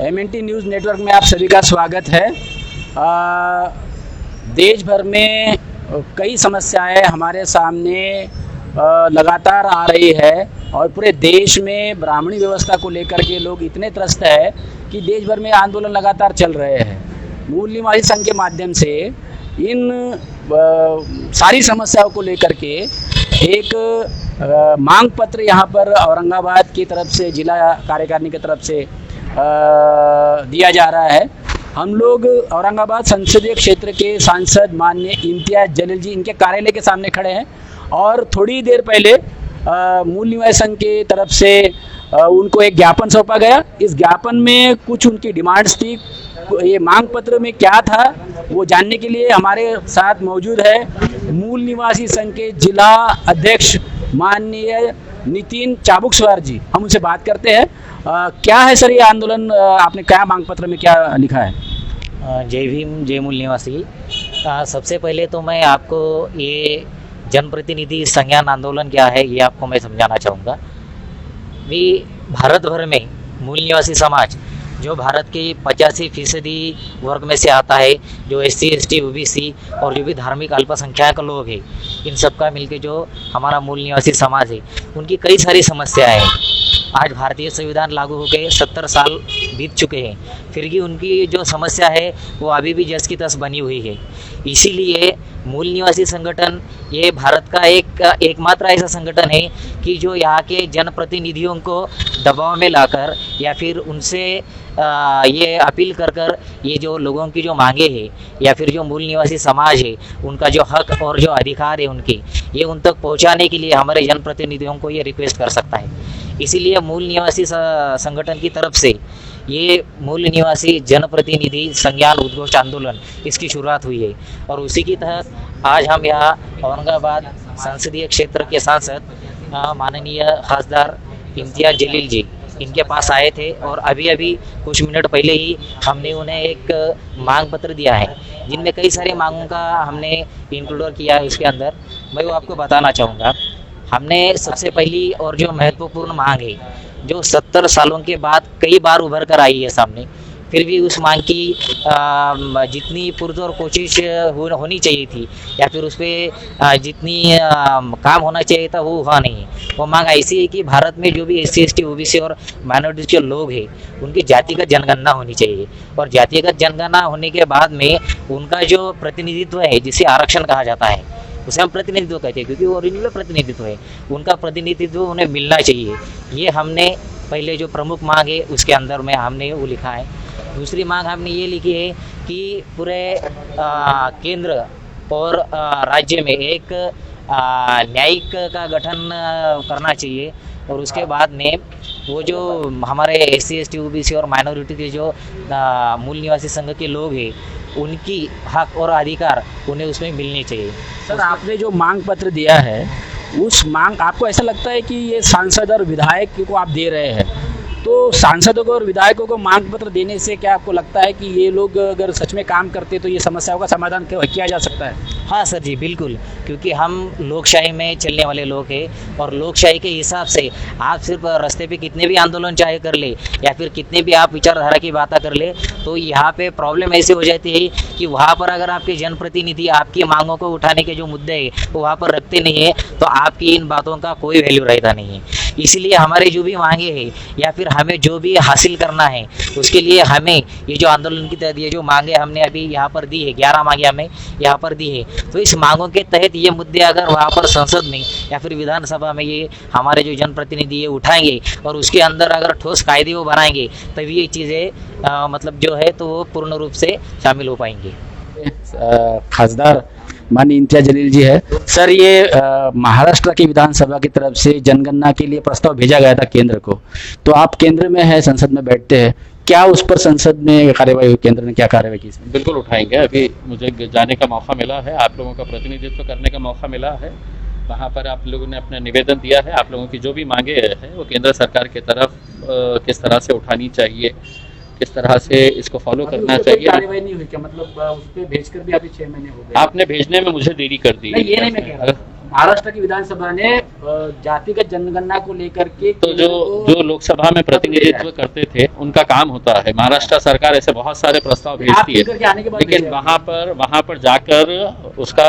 MNT news network में आप सभी का स्वागत है। देश भर में कई समस्याएं हमारे सामने लगातार आ रही है और पूरे देश में ब्राह्मणी व्यवस्था को लेकर के लोग इतने त्रस्त है कि देश भर में आंदोलन लगातार चल रहे हैं। मूल निवासी संघ के माध्यम से इन सारी समस्याओं को लेकर के एक मांग पत्र यहाँ पर औरंगाबाद की तरफ से, जिला कार्यकारिणी की तरफ से दिया जा रहा है। हम लोग औरंगाबाद संसदीय क्षेत्र के सांसद माननीय इम्तियाज जलील जी इनके कार्यालय के सामने खड़े हैं और थोड़ी देर पहले मूल निवासी संघ की तरफ से उनको एक ज्ञापन सौंपा गया। इस ज्ञापन में कुछ उनकी डिमांड्स थी। ये मांग पत्र में क्या था वो जानने के लिए हमारे साथ मौजूद है मूल निवासी संघ के जिला अध्यक्ष माननीय नितिन चाबुकस्वार जी। हम उनसे बात करते हैं। क्या है सर ये आंदोलन, आपने क्या मांग पत्र में क्या लिखा है? जय भीम, जय मूल निवासी। सबसे पहले तो मैं आपको ये जनप्रतिनिधि संज्ञान आंदोलन क्या है ये आपको मैं समझाना चाहूँगा। भी भारत भर में मूल निवासी समाज जो भारत के 85% वर्ग में से आता है, जो SC ST OBC और जो भी धार्मिक अल्पसंख्यक लोग हैं, इन सब का मिलके जो हमारा मूल निवासी समाज है, उनकी कई सारी समस्याएं हैं। आज भारतीय संविधान लागू हो गए 70 साल बीत चुके हैं, फिर भी उनकी जो समस्या है वो अभी भी जस की तस बनी हुई है। इसीलिए मूल निवासी संगठन ये भारत का एकमात्र ऐसा संगठन है कि जो यहाँ के जनप्रतिनिधियों को दबाव में लाकर या फिर उनसे ये अपील कर ये जो लोगों की जो मांगे हैं या फिर जो मूल निवासी समाज है उनका जो हक और जो अधिकार है उनके, ये उन तक पहुँचाने के लिए हमारे जनप्रतिनिधियों को ये रिक्वेस्ट कर सकता है। इसीलिए मूल निवासी संगठन की तरफ से ये मूल निवासी जनप्रतिनिधि संज्ञान उद्घोष आंदोलन इसकी शुरुआत हुई है और उसी की तहत आज हम यहाँ औरंगाबाद संसदीय क्षेत्र के सांसद माननीय खासदार इम्तियाज जलील जी इनके पास आए थे और अभी कुछ मिनट पहले ही हमने उन्हें एक मांग पत्र दिया है जिनमें कई सारी मांगों का हमने इंक्लूड किया है। उसके अंदर मैं वो आपको बताना चाहूँगा। हमने सबसे पहली और जो महत्वपूर्ण मांग है जो 70 सालों के बाद कई बार उभर कर आई है सामने, फिर भी उस मांग की जितनी पुरजोर कोशिश होनी चाहिए थी या फिर उस पर जितनी काम होना चाहिए था वो हुआ नहीं। वो मांग ऐसी है कि भारत में जो भी SC ST OBC और माइनॉरिटीज के लोग हैं उनकी जातिगत जनगणना होनी चाहिए और जातिगत जनगणना होने के बाद में उनका जो प्रतिनिधित्व है जिसे आरक्षण कहा जाता है उसे हम प्रतिनिधित्व कहते हैं क्योंकि वो ओरिजिनल प्रतिनिधित्व है, उनका प्रतिनिधित्व उन्हें मिलना चाहिए। ये हमने पहले जो प्रमुख मांग है उसके अंदर में हमने वो लिखा है। दूसरी मांग हमने ये लिखी है कि पूरे केंद्र और राज्य में एक न्यायिक का गठन करना चाहिए और उसके बाद में वो जो हमारे SC ST OBC और माइनॉरिटी के जो मूल निवासी संघ के लोग हैं उनकी हक और अधिकार उन्हें उसमें मिलने चाहिए। सर आपने जो मांग पत्र दिया है उस मांग, आपको ऐसा लगता है कि ये सांसद और विधायक को आप दे रहे हैं, तो सांसदों को और विधायकों को मांग पत्र देने से क्या आपको लगता है कि ये लोग अगर सच में काम करते तो ये समस्याओं का समाधान किया जा सकता है? हाँ सर जी, बिल्कुल, क्योंकि हम लोकशाही में चलने वाले लोग हैं और लोकशाही के हिसाब से आप सिर्फ रास्ते पे कितने भी आंदोलन चाहे कर ले या फिर कितने भी आप विचारधारा की बातें कर ले, तो यहाँ पे प्रॉब्लम ऐसी हो जाती है कि वहाँ पर अगर आपके जनप्रतिनिधि आपकी मांगों को उठाने के जो मुद्दे हैं वो वहाँ पर रखते नहीं है तो आपकी इन बातों का कोई वैल्यू रहता नहीं है। इसलिए हमारे जो भी मांगे हैं या फिर हमें जो भी हासिल करना है उसके लिए हमें ये जो आंदोलन की तहत ये जो मांगे हमने अभी यहाँ पर दी है, 11 मांगे हमें यहाँ पर दी है, तो इस मांगों के तहत ये मुद्दे अगर वहाँ पर संसद में या फिर विधानसभा में ये हमारे जो जनप्रतिनिधि ये उठाएंगे और उसके अंदर अगर ठोस कायदे वो बनाएंगे तभी ये चीज़ें मतलब जो है तो वो पूर्ण रूप से शामिल हो पाएंगे। खासदार माननीय इम्तियाज जलील जी है। सर ये महाराष्ट्र की विधानसभा की तरफ से जनगणना के लिए प्रस्ताव भेजा गया था केंद्र को, तो आप केंद्र में है, संसद में बैठते हैं, क्या उस पर संसद में कार्यवाही हुई, केंद्र ने क्या कार्यवाही की? बिल्कुल उठाएंगे। अभी मुझे जाने का मौका मिला है, आप लोगों का प्रतिनिधित्व करने का मौका मिला है, वहाँ पर आप लोगों ने अपना निवेदन दिया है। आप लोगों की जो भी मांगे हैं वो केंद्र सरकार की तरफ किस तरह से उठानी चाहिए, किस तरह से इसको फॉलो करना चाहिए। कार्रवाई नहीं हुई क्या? मतलब उस पे भेजकर भी अभी 6 महीने हो गए। आपने भेजने में मुझे देरी कर दी। ये नहीं मैं कह रहा, महाराष्ट्र की विधानसभा ने जातिगत जनगणना को लेकर के तो जो लोकसभा में प्रतिनिधित्व करते थे उनका काम होता है। महाराष्ट्र सरकार ऐसे बहुत सारे प्रस्ताव भेजती है, लेकिन वहां पर जाकर उसका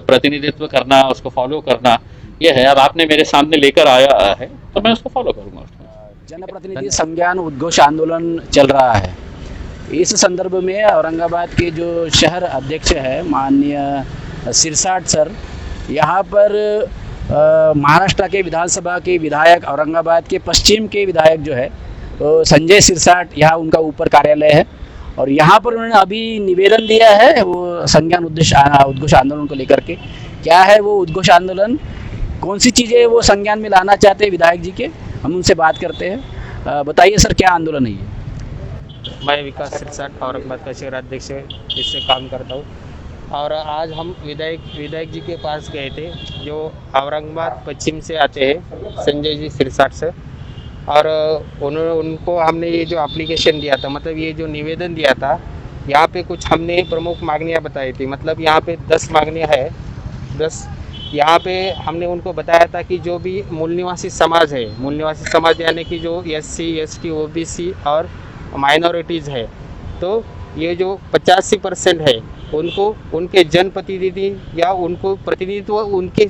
प्रतिनिधित्व करना, उसको फॉलो करना, ये है। अब आपने मेरे सामने लेकर आया है तो मैं उसको फॉलो करूंगा। जनप्रतिनिधि संज्ञान उद्घोष आंदोलन चल रहा है। इस संदर्भ में औरंगाबाद के जो शहर अध्यक्ष है माननीय सिरसाट सर, यहाँ पर महाराष्ट्र के विधानसभा के विधायक, औरंगाबाद के पश्चिम के विधायक जो है तो संजय सिरसाट, यहाँ उनका ऊपर कार्यालय है और यहाँ पर उन्होंने अभी निवेदन दिया है वो संज्ञान उद्घोष आंदोलन को लेकर के। क्या है वो उद्घोष आंदोलन, कौन सी चीज़ें वो संज्ञान में लाना चाहते हैं विधायक जी के, हम उनसे बात करते हैं। बताइए सर, क्या आंदोलन है ये? मैं विकास सिरसाट औरंगाबाद का शहर अध्यक्ष इससे काम करता हूँ और आज हम विधायक जी के पास गए थे जो औरंगाबाद पश्चिम से आते हैं, संजय जी सिरसाट से, और उनको हमने ये जो एप्लीकेशन दिया था, मतलब ये जो निवेदन दिया था, यहाँ पे कुछ हमने प्रमुख मांगनियाँ बताई थी। मतलब यहाँ पे 10 मांगनियाँ है। 10 यहाँ पे हमने उनको बताया था कि जो भी मूल निवासी समाज है, मूल निवासी समाज यानी कि जो SC, ST, OBC और माइनॉरिटीज़ है, तो ये जो 85% है उनको उनके जनप्रतिनिधि या उनको प्रतिनिधित्व उनके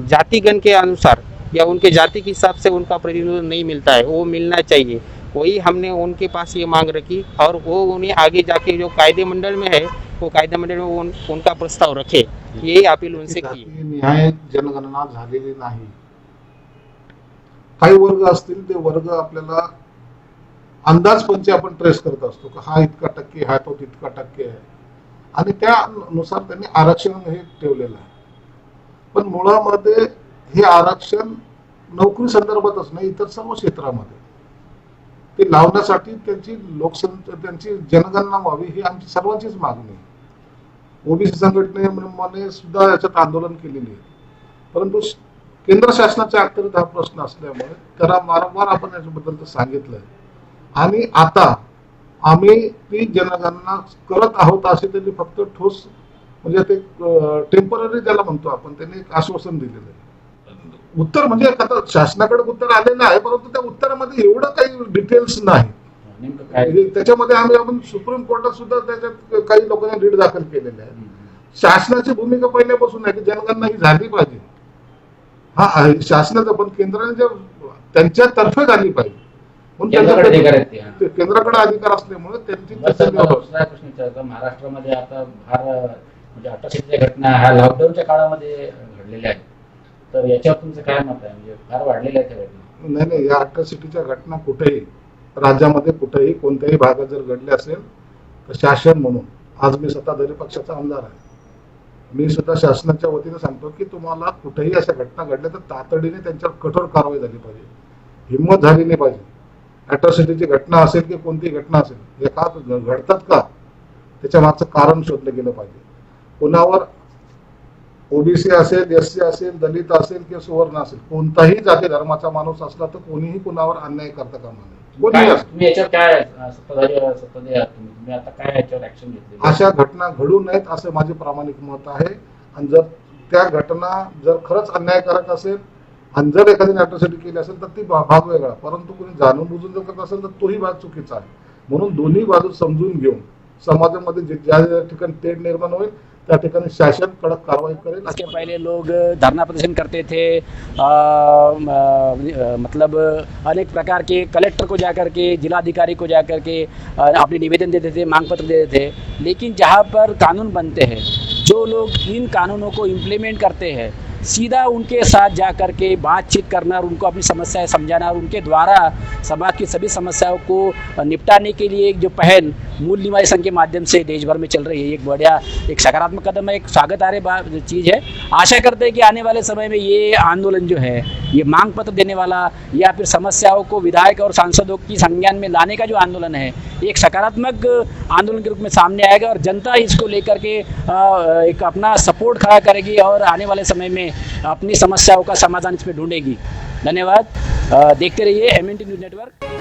जातिगण के अनुसार या उनके जाति के हिसाब से उनका प्रतिनिधित्व नहीं मिलता है, वो मिलना चाहिए। वही हमने उनके पास ये मांग रखी और वो उन्हें आगे जाके जो कायदे मंडल में है वो कायदे मंडल में उनका प्रस्ताव रखे, यही अपील उनसे की। न्याय जनगणना झालेली नाही। काही वर्ग असतील ते वर्ग आपल्याला अंदाजपंचे आपण ट्रेस करत असतो की हा इतका टक्के, हा तो तितका टक्के आहे आणि त्यानुसार त्यांनी आरक्षण हे ठेवलेलं आहे। पण मुळामध्ये हे आरक्षण नोकरी संदर्भातच नाही, इतर सर्व क्षेत्रामध्ये ते लावण्यासाठी त्यांची जनगणना व्हावी ही आमची सर्वांचीच मागणी आहे। ओबीसी संघटनेने सुद्धा याच्यात आंदोलन केलेले आहे, परंतु केंद्र शासनाच्या अखत्यारीत हा प्रश्न असल्यामुळे त्याला वारंवार आपण याच्याबद्दल सांगितलंय आणि आता आम्ही ती जनगणना करत आहोत असे त्यांनी फक्त ठोस म्हणजे ते टेम्पररी ज्याला म्हणतो आपण, त्यांनी एक आश्वासन दिलेलं आहे। उत्तर म्हणजे आता शासनाकडे उत्तर आलेलं आहे, परंतु त्या उत्तरामध्ये एवढं काही डिटेल्स नाही। त्याच्यामध्ये आपण सुप्रीम कोर्टात सुद्धा त्याच्यात काही लोकांनी रीट दाखल केलेले आहे। शासनाची भूमिका पहिल्यापासून आहे की जनगणना ही झाली पाहिजे, हा शासनाचं, पण केंद्राने त्यांच्यातर्फे झाली पाहिजे म्हणून केंद्राकडे अधिकार असल्यामुळे त्यांची महाराष्ट्रामध्ये आता फार म्हणजे अटकेच्या घटना ह्या लॉकडाऊनच्या काळामध्ये घडलेल्या आहेत, तर याच्यावर तुमचं काय मत आहे? म्हणजे फार वाढलेल्या आहेत त्या घटना? नाही, या अट्रॉसिटीच्या घटना कुठेही राज्यामध्ये कुठेही कोणत्याही भागात जर घडले असेल तर शासन म्हणून, आज मी सत्ताधारी पक्षाचा आमदार आहे, मी सुद्धा शासनाच्या वतीने सांगतो की तुम्हाला कुठेही अशा घटना घडल्या तर तातडीने त्यांच्यावर कठोर कारवाई झाली पाहिजे, हिंमत झाली नाही पाहिजे। अट्रॉसिटीची घटना असेल की कोणतीही घटना असेल, हे का घडतात का त्याच्या मागचं कारण शोधलं गेलं पाहिजे। कुणावर ओबीसी असेल, SC असेल, दलित असेल किंवा सुवर्ण असेल, कोणताही जाती धर्माचा माणूस असला तर कोणीही कुणावर अन्याय करता कामा नये। तुम्ही याच्यावर काय सत्ताधारी तुम्ही आता काय याच्यावर ऍक्शन घेतली? अशा घटना घडू नयेत असं माझे प्रामाणिक मत आहे। आणि जर त्या घटना जर खरंच अन्यायकारक असेल आणि जर एखाद्याने अट्रॉसिटी केली असेल तर ती भाग वेगळा, परंतु कोणी जाणून बुजून जर करत असेल तर तोही भाग चुकीचा आहे। म्हणून दोन्ही बाजू समजून घेऊन समाजामध्ये ज्या ठिकाणी तेढ निर्माण होईल त्या ठिकाणी शासन कडक कार्रवाई करेल। इसके पहले लोग धरना प्रदर्शन करते थे, मतलब अनेक प्रकार के कलेक्टर को जाकर के, जिलाधिकारी को जाकर के अपने निवेदन देते थे, मांग पत्र देते थे। लेकिन जहाँ पर कानून बनते हैं, जो लोग इन कानूनों को इम्प्लीमेंट करते हैं, सीधा उनके साथ जा कर के बातचीत करना और उनको अपनी समस्याएं समझाना और उनके द्वारा समाज की सभी समस्याओं को निपटाने के लिए एक जो पहल मूल निवासी संघ के माध्यम से देश भर में चल रही है, एक बढ़िया, एक सकारात्मक कदम है, एक स्वागत आर्य चीज़ है। आशा करते हैं कि आने वाले समय में ये आंदोलन जो है, ये मांग पत्र देने वाला या फिर समस्याओं को विधायक और सांसदों की संज्ञान में लाने का जो आंदोलन है, एक सकारात्मक आंदोलन के रूप में सामने आएगा और जनता इसको लेकर के एक अपना सपोर्ट खड़ा करेगी और आने वाले समय में अपनी समस्याओं का समाधान इसमें ढूंढेगी। धन्यवाद। देखते रहिए MNT न्यूज़ नेटवर्क।